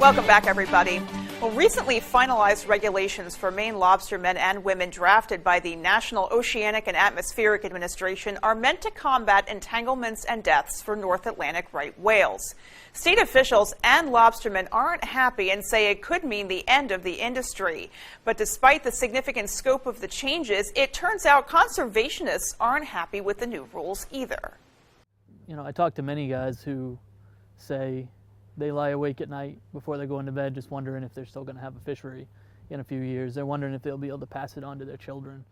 Welcome back, everybody. Well, recently finalized regulations for Maine lobstermen and women drafted by the National Oceanic and Atmospheric Administration are meant to combat entanglements and deaths for North Atlantic right whales. State officials and lobstermen aren't happy and say it could mean the end of the industry. But despite the significant scope of the changes, it turns out conservationists aren't happy with the new rules either. You know, I talk to many guys who say they lie awake at night before they go into bed just wondering if they're still going to have a fishery in a few years. They're wondering if they'll be able to pass it on to their children.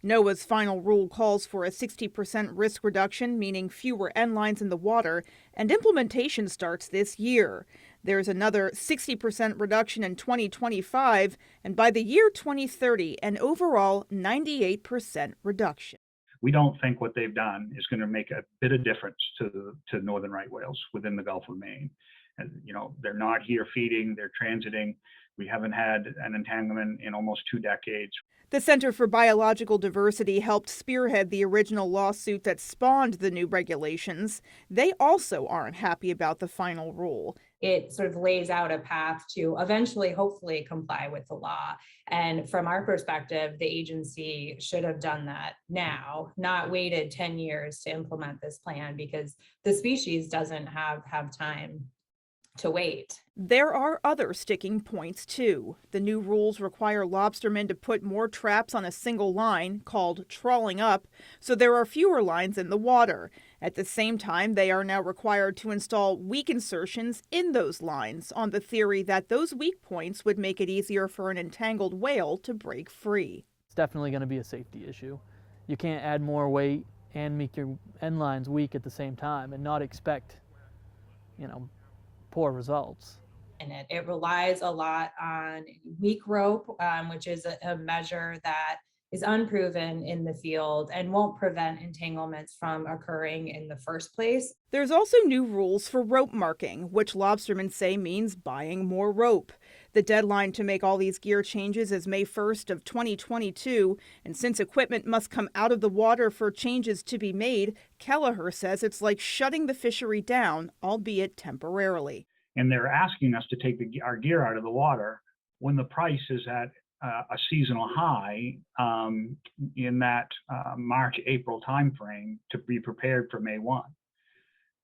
NOAA's final rule calls for a 60% risk reduction, meaning fewer end lines in the water, and implementation starts this year. There's another 60% reduction in 2025, and by the year 2030, an overall 98% reduction. We don't think what they've done is going to make a bit of difference to northern right whales within the Gulf of Maine. And, you know, they're not here feeding, they're transiting. We haven't had an entanglement in almost 2 decades. The Center for Biological Diversity helped spearhead the original lawsuit that spawned the new regulations. They also aren't happy about the final rule. It sort of lays out a path to eventually, hopefully, comply with the law. And from our perspective, the agency should have done that now, not waited 10 years to implement this plan, because the species doesn't have time to wait. There are other sticking points, too. The new rules require lobstermen to put more traps on a single line, called trawling up, so there are fewer lines in the water. At the same time, they are now required to install weak insertions in those lines, on the theory that those weak points would make it easier for an entangled whale to break free. It's definitely going to be a safety issue. You can't add more weight and make your end lines weak at the same time and not expect, poor results. And it relies a lot on weak rope, which is a measure that is unproven in the field and won't prevent entanglements from occurring in the first place. There's also new rules for rope marking, which lobstermen say means buying more rope. The deadline to make all these gear changes is May 1st of 2022, and since equipment must come out of the water for changes to be made, Kelleher says it's like shutting the fishery down, albeit temporarily. And they're asking us to take our gear out of the water when the price is at a seasonal high in that March-April timeframe to be prepared for May 1.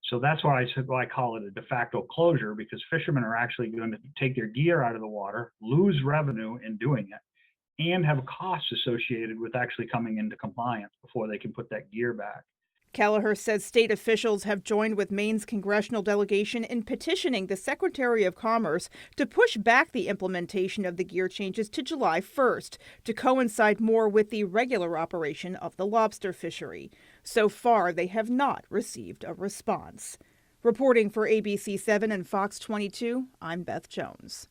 So that's why I call it a de facto closure, because fishermen are actually going to take their gear out of the water, lose revenue in doing it, and have costs associated with actually coming into compliance before they can put that gear back. Kelleher says state officials have joined with Maine's congressional delegation in petitioning the Secretary of Commerce to push back the implementation of the gear changes to July 1st to coincide more with the regular operation of the lobster fishery. So far, they have not received a response. Reporting for ABC 7 and Fox 22, I'm Beth Jones.